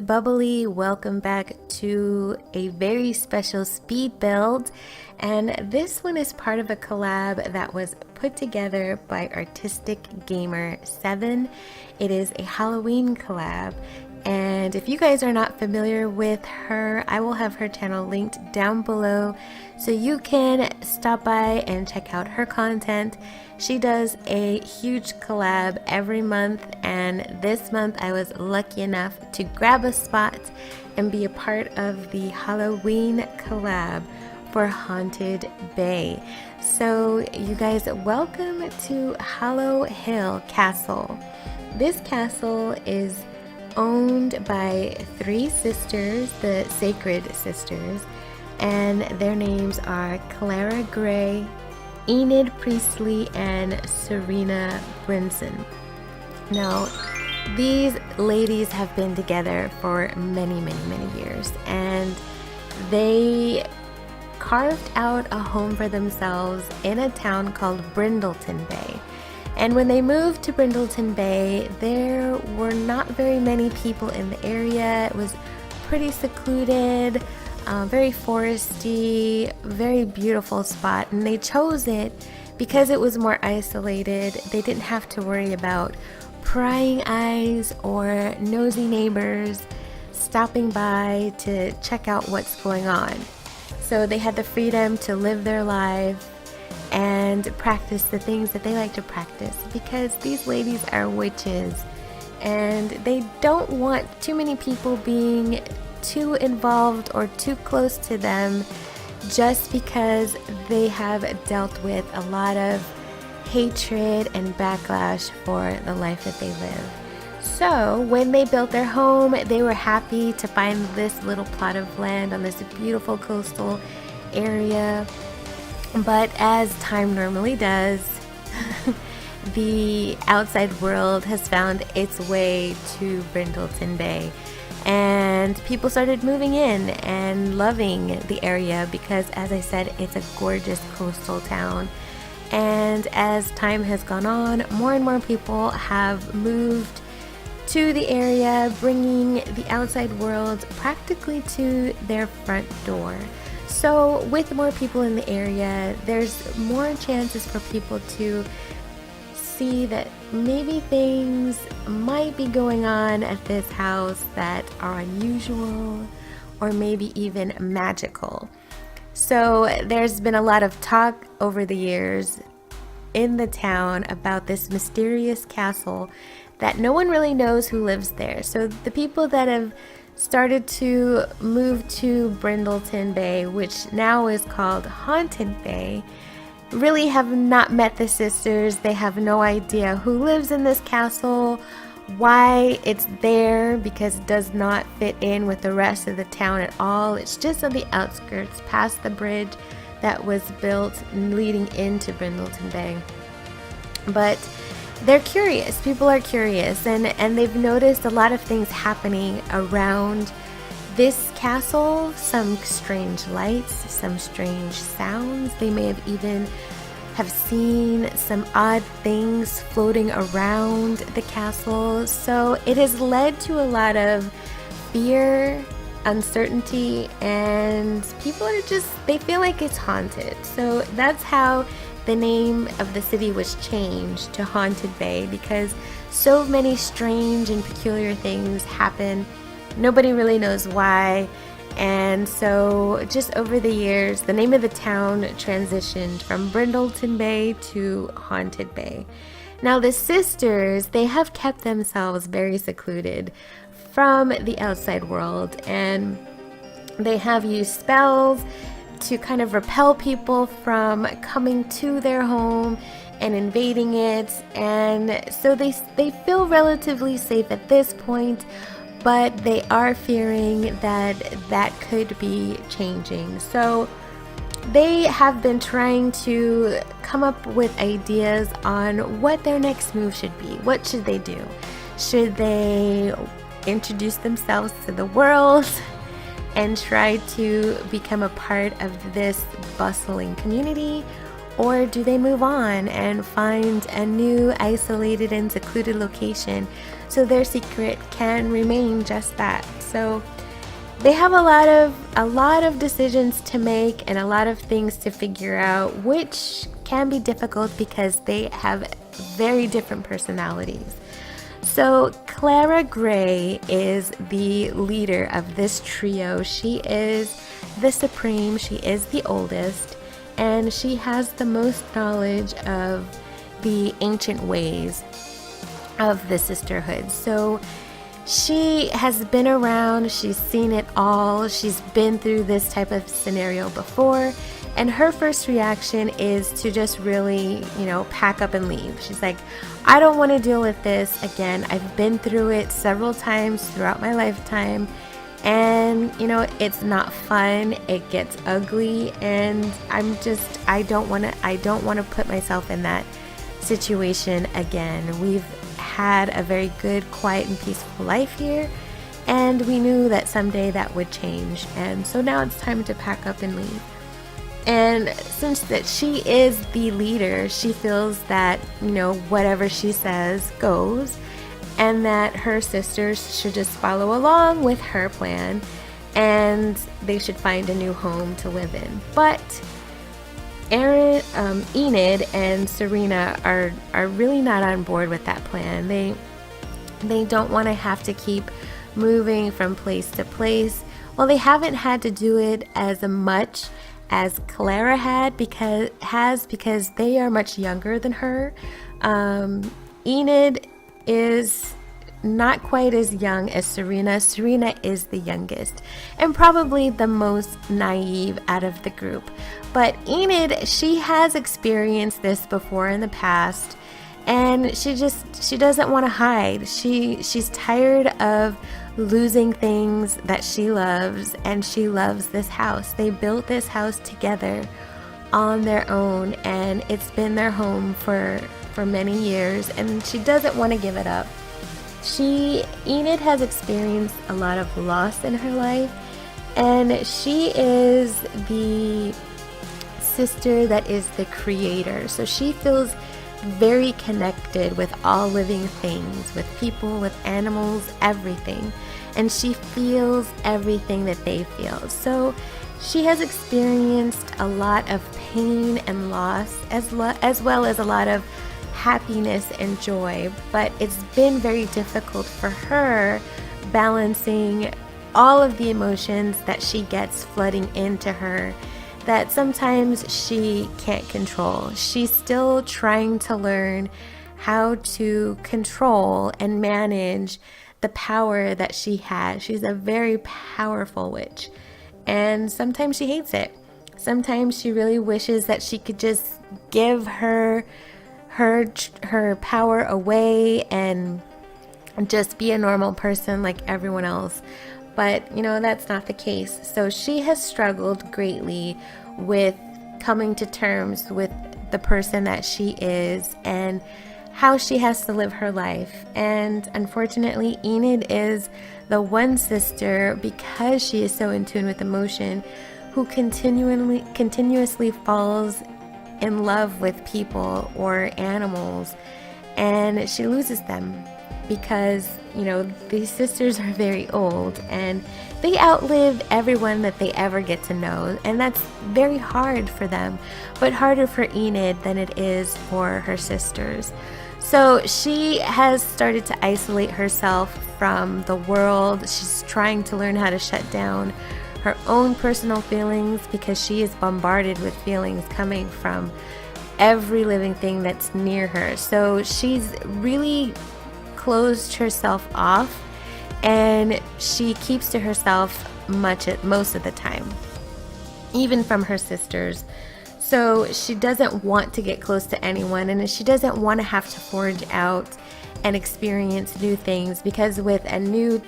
Bubbly, welcome back to a very special speed build, and this one is part of a collab that was put together by Artistic Gamer 7. It is a Halloween collab, and if you guys are not familiar with her, I will have her channel linked down below so you can stop by and check out her content. She does a huge collab every month, and this month I was lucky enough to grab a spot and be a part of the Halloween collab for Haunted Bay. So you guys, welcome to Hallow Hill Castle. This castle is owned by three sisters, the Sacred Sisters, and their names are Clara Gray, Enid Priestley, and Serena Brinson. Now, these ladies have been together for many years, and they carved out a home for themselves in a town called Brindleton Bay. And when they moved to Brindleton Bay, there were not very many people in the area. It was pretty secluded, very foresty, very beautiful spot, and they chose it because it was more isolated. They didn't have to worry about prying eyes or nosy neighbors stopping by to check out what's going on. So they had the freedom to live their life and practice the things that they like to practice, because these ladies are witches and they don't want too many people being too involved or too close to them, just because they have dealt with a lot of hatred and backlash for the life that they live. So when they built their home, they were happy to find this little plot of land on this beautiful coastal area. But as time normally does, the outside world has found its way to Brindleton Bay, and people started moving in and loving the area because, as I said, it's a gorgeous coastal town. And as time has gone on, more and more people have moved to the area, bringing the outside world practically to their front door. So with more people in the area, there's more chances for people to see that maybe things might be going on at this house that are unusual or maybe even magical. So there's been a lot of talk over the years in the town about this mysterious castle that no one really knows who lives there. So the people that have started to move to Brindleton Bay, which now is called Haunted Bay, really have not met the sisters. They have no idea who lives in this castle, why it's there, because it does not fit in with the rest of the town at all. It's just on the outskirts, past the bridge that was built leading into Brindleton Bay. But they're curious. People are curious, and they've noticed a lot of things happening around this castle. Some strange lights, some strange sounds. They may have even seen some odd things floating around the castle. So it has led to a lot of fear, uncertainty, and people are they feel like it's haunted. So that's how the name of the city was changed to Haunted Bay, because so many strange and peculiar things happen. Nobody really knows why. And so just over the years, the name of the town transitioned from Brindleton Bay to Haunted Bay. Now the sisters, they have kept themselves very secluded from the outside world, and they have used spells to kind of repel people from coming to their home and invading it. And so they feel relatively safe at this point, but they are fearing that that could be changing. So they have been trying to come up with ideas on what their next move should be. What should they do? Should they introduce themselves to the world and try to become a part of this bustling community? Or do they move on and find a new isolated and secluded location so their secret can remain just that? So they have a lot of decisions to make and a lot of things to figure out, which can be difficult because they have very different personalities. So Clara Gray is the leader of this trio. She is the supreme, she is the oldest, and she has the most knowledge of the ancient ways of the sisterhood. So she has been around, she's seen it all, she's been through this type of scenario before, and her first reaction is to just really, pack up and leave. She's like, I don't want to deal with this again. I've been through it several times throughout my lifetime, and it's not fun. It gets ugly, and I don't want to put myself in that situation again. We've had a very good, quiet, and peaceful life here, and we knew that someday that would change, and so now it's time to pack up and leave. And since that she is the leader, she feels that whatever she says goes, and that her sisters should just follow along with her plan, and they should find a new home to live in. But Enid and Serena are really not on board with that plan. They don't want to have to keep moving from place to place. Well, they haven't had to do it as much as Clara had because they are much younger than her. Enid is not quite as young as Serena. Serena is the youngest and probably the most naive out of the group. But Enid, she has experienced this before in the past, and she doesn't want to hide. She's tired of losing things that she loves, and she loves this house. They built this house together on their own, and it's been their home for many years, and she doesn't want to give it up. Enid has experienced a lot of loss in her life, and she is the sister that is the creator. So she feels very connected with all living things, with people, with animals, everything. And she feels everything that they feel. So she has experienced a lot of pain and loss, as well as a lot of happiness and joy. But it's been very difficult for her balancing all of the emotions that she gets flooding into her that sometimes she can't control. She's still trying to learn how to control and manage the power that she has. She's a very powerful witch, and sometimes she hates it. Sometimes she really wishes that she could just give her power away and just be a normal person like everyone else. But that's not the case. So she has struggled greatly with coming to terms with the person that she is and how she has to live her life. And unfortunately, Enid is the one sister, because she is so in tune with emotion, who continuously falls in love with people or animals, and she loses them because these sisters are very old and they outlive everyone that they ever get to know, and that's very hard for them, but harder for Enid than it is for her sisters. So she has started to isolate herself from the world. She's trying to learn how to shut down her own personal feelings because she is bombarded with feelings coming from every living thing that's near her. So she's really closed herself off, and she keeps to herself most of the time, even from her sisters. So she doesn't want to get close to anyone, and she doesn't want to have to forge out and experience new things, because with a new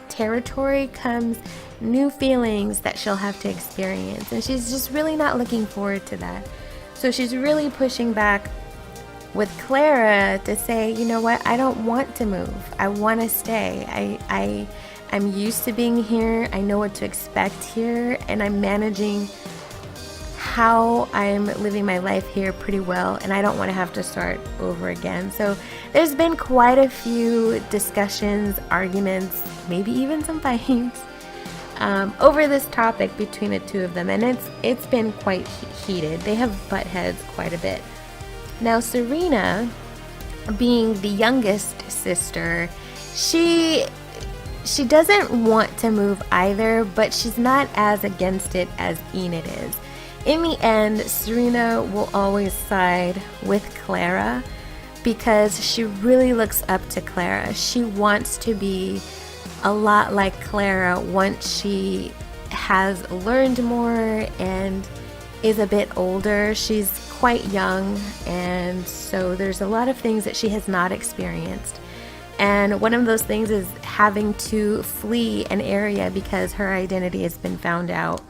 territory comes new feelings that she'll have to experience, and she's just really not looking forward to that. So she's really pushing back with Clara to say, you know what, I don't want to move. I want to stay. I'm used to being here. I know what to expect here, and I'm managing how I'm living my life here pretty well, and I don't want to have to start over again. So there's been quite a few discussions, arguments, maybe even some fights over this topic between the two of them, and it's been quite heated. They have butt heads quite a bit. Now Serena, being the youngest sister, she doesn't want to move either, but she's not as against it as Enid is. In the end, Serena will always side with Clara because she really looks up to Clara. She wants to be a lot like Clara once she has learned more and is a bit older. She's quite young, and so there's a lot of things that she has not experienced. And one of those things is having to flee an area because her identity has been found out.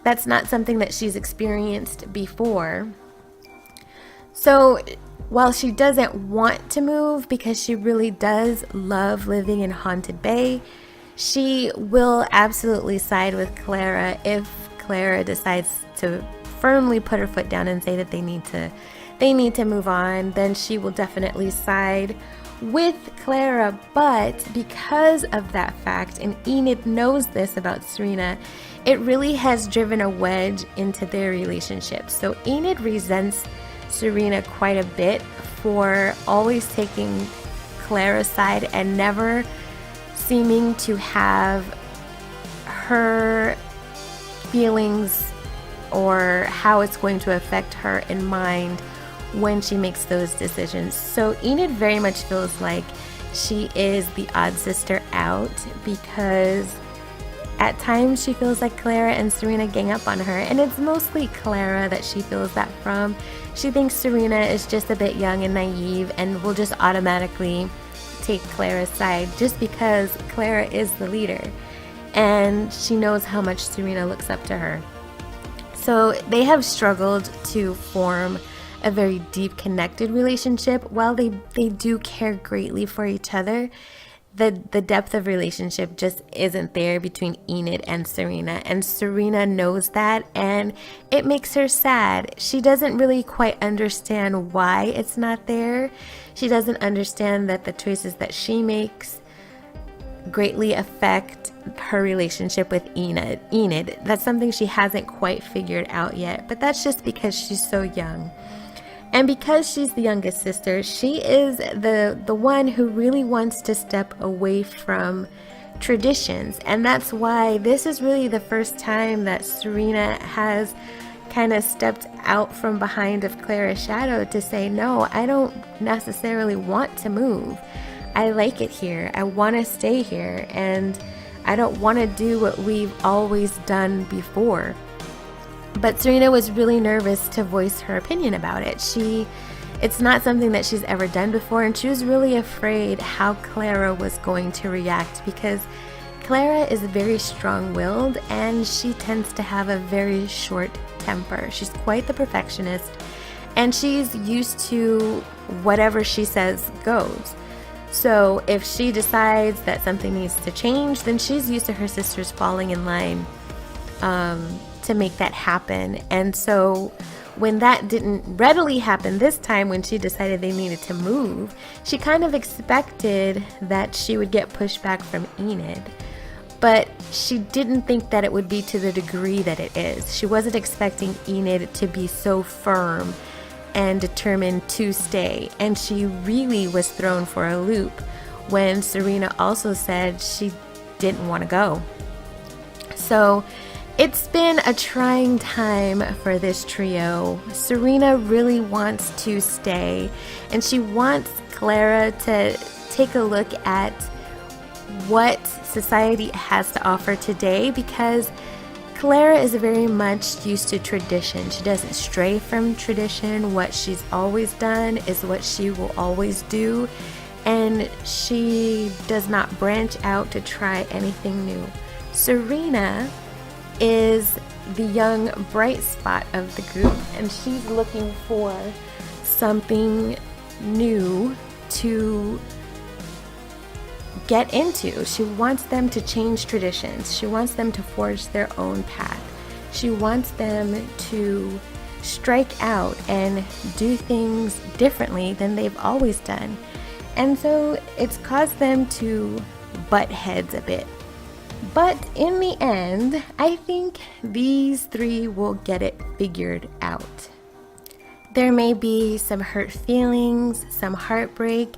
That's not something that she's experienced before. So while she doesn't want to move because she really does love living in Haunted Bay, she will absolutely side with Clara if Clara decides to firmly put her foot down and say that they need to move on. Then she will definitely side with Clara. But because of that fact, and Enid knows this about Serena, it really has driven a wedge into their relationship. So Enid resents Serena quite a bit for always taking Clara's side and never seeming to have her feelings or how it's going to affect her in mind when she makes those decisions. So Enid very much feels like she is the odd sister out because at times she feels like Clara and Serena gang up on her, and it's mostly Clara that she feels that from. She thinks Serena is just a bit young and naive and will just automatically take Clara's side just because Clara is the leader and she knows how much Serena looks up to her. So they have struggled to form a very deep connected relationship. While they do care greatly for each other, the depth of relationship just isn't there between Enid and Serena knows that, and it makes her sad. She doesn't really quite understand why it's not there. She doesn't understand that the choices that she makes greatly affect her relationship with Enid. That's something she hasn't quite figured out yet, but that's just because she's so young. And because she's the youngest sister, she is the one who really wants to step away from traditions. And that's why this is really the first time that Serena has kind of stepped out from behind of Clara's shadow to say, no, I don't necessarily want to move. I like it here. I want to stay here. And I don't want to do what we've always done before. But Serena was really nervous to voice her opinion about it. It's not something that she's ever done before, and she was really afraid how Clara was going to react because Clara is very strong-willed and she tends to have a very short temper. She's quite the perfectionist, and she's used to whatever she says goes. So if she decides that something needs to change, then she's used to her sisters falling in line to make that happen. And so when that didn't readily happen this time, when she decided they needed to move, she kind of expected that she would get pushback from Enid, but she didn't think that it would be to the degree that it is. She wasn't expecting Enid to be so firm and determined to stay, and she really was thrown for a loop when Serena also said she didn't want to go. So it's been a trying time for this trio. Serena really wants to stay, and she wants Clara to take a look at what society has to offer today, because Clara is very much used to tradition. She doesn't stray from tradition. What she's always done is what she will always do, and she does not branch out to try anything new. Serena is the young bright spot of the group, and she's looking for something new to get into. She wants them to change traditions. She wants them to forge their own path. She wants them to strike out and do things differently than they've always done. And so it's caused them to butt heads a bit. But in the end, I think these three will get it figured out. There may be some hurt feelings, some heartbreak,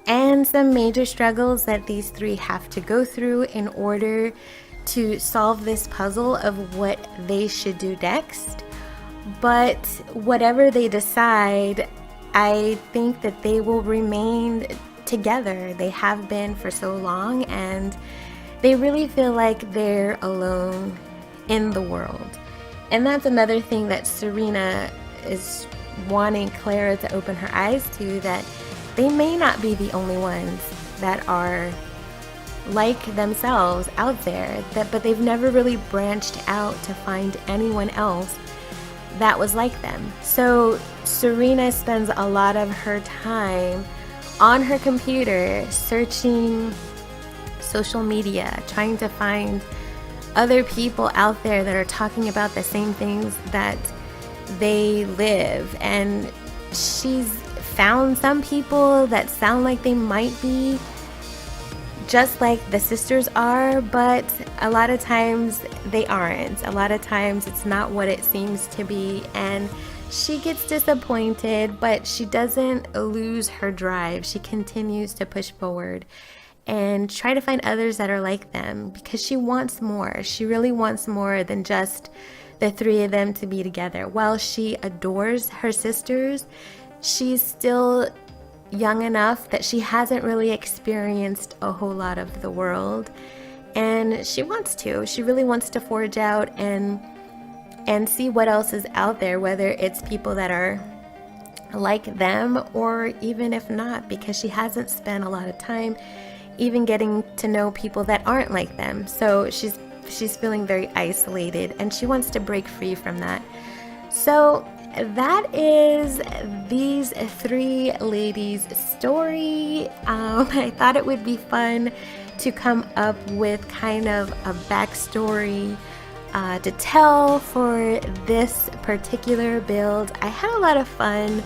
and some major struggles that these three have to go through in order to solve this puzzle of what they should do next. But whatever they decide, I think that they will remain together. They have been for so long, and they really feel like they're alone in the world. And that's another thing that Serena is wanting Clara to open her eyes to, that they may not be the only ones that are like themselves out there, but they've never really branched out to find anyone else that was like them. So Serena spends a lot of her time on her computer searching social media, trying to find other people out there that are talking about the same things that they live. And she's found some people that sound like they might be just like the sisters are, but a lot of times they aren't. A lot of times it's not what it seems to be, and she gets disappointed, but she doesn't lose her drive. She continues to push forward and try to find others that are like them, because she wants more. She really wants more than just the three of them to be together. While she adores her sisters, she's still young enough that she hasn't really experienced a whole lot of the world, and she wants to. She really wants to forge out and see what else is out there, whether it's people that are like them or even if not, because she hasn't spent a lot of time even getting to know people that aren't like them. So she's feeling very isolated, and she wants to break free from that. So that is these three ladies' story. I thought it would be fun to come up with kind of a backstory to tell for this particular build. I had a lot of fun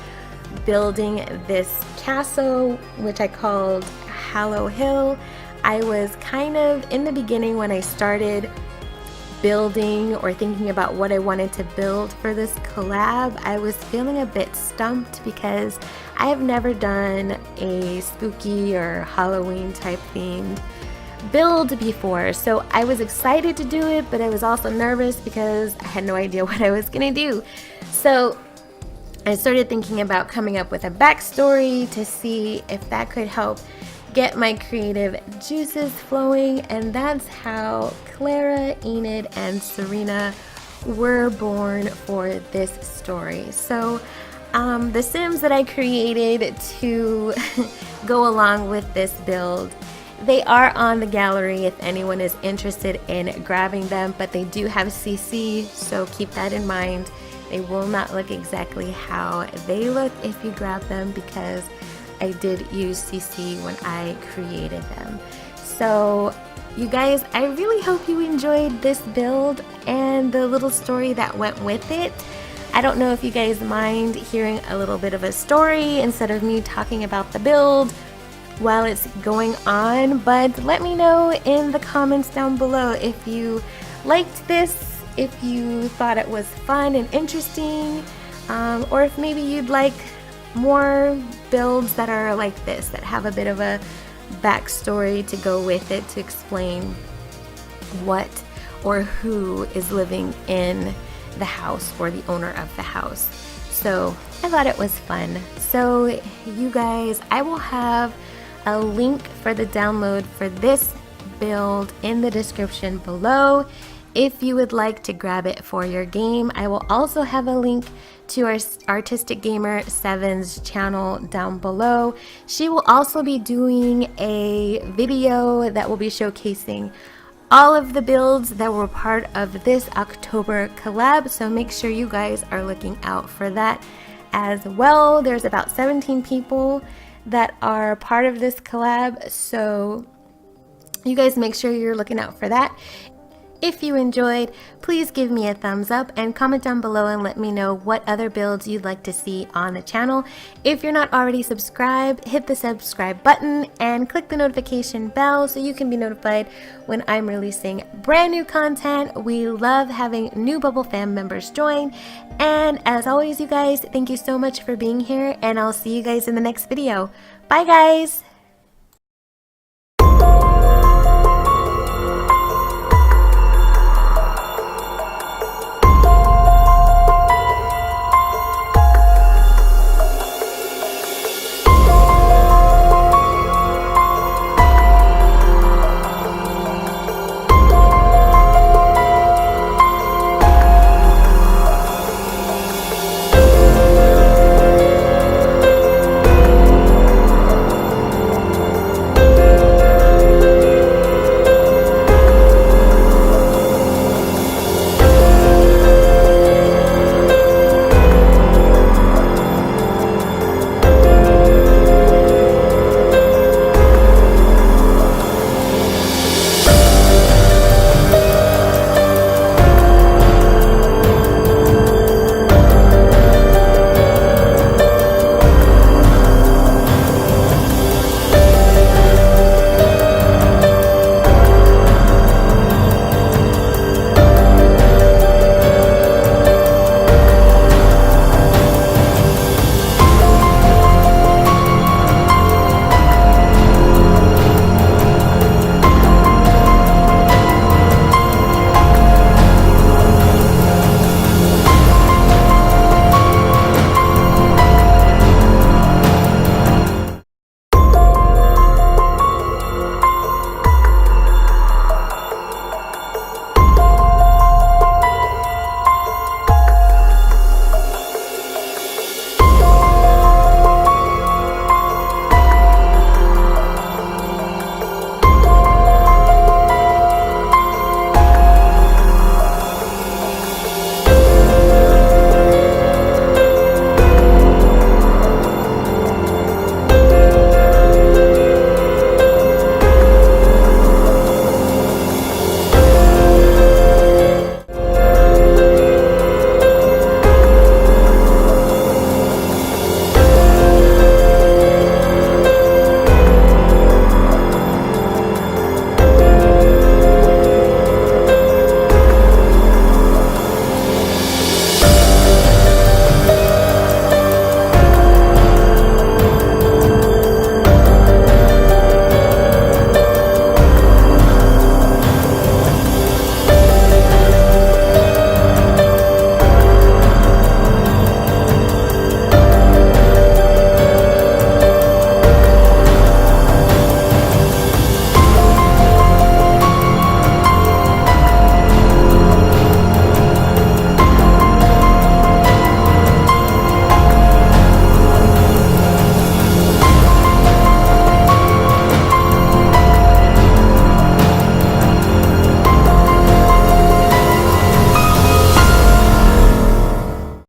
building this castle, which I called Hallow Hill. I was kind of in the beginning, when I started building or thinking about what I wanted to build for this collab, I was feeling a bit stumped because I have never done a spooky or Halloween type themed build before. So I was excited to do it, but I was also nervous because I had no idea what I was gonna do. So I started thinking about coming up with a backstory to see if that could help get my creative juices flowing, and that's how Clara, Enid, and Serena were born for this story. So the Sims that I created to go along with this build, they are on the gallery if anyone is interested in grabbing them, but they do have CC, so keep that in mind. They will not look exactly how they look if you grab them, because I did use CC when I created them. So you guys, I really hope you enjoyed this build and the little story that went with it. I don't know if you guys mind hearing a little bit of a story instead of me talking about the build while it's going on, but let me know in the comments down below if you liked this, if you thought it was fun and interesting, or if maybe you'd like more builds that are like this, that have a bit of a backstory to go with it to explain what or who is living in the house or the owner of the house. So I thought it was fun. So you guys, I will have a link for the download for this build in the description below if you would like to grab it for your game. I will also have a link to our Artistic Gamer 7's channel down below. She will also be doing a video that will be showcasing all of the builds that were part of this October collab, so make sure you guys are looking out for that as well. There's about 17 people that are part of this collab, so you guys make sure you're looking out for that. If you enjoyed, please give me a thumbs up and comment down below and let me know what other builds you'd like to see on the channel. If you're not already subscribed, hit the subscribe button and click the notification bell so you can be notified when I'm releasing brand new content. We love having new Bubble fam members join. And as always, you guys, thank you so much for being here, and I'll see you guys in the next video. Bye guys!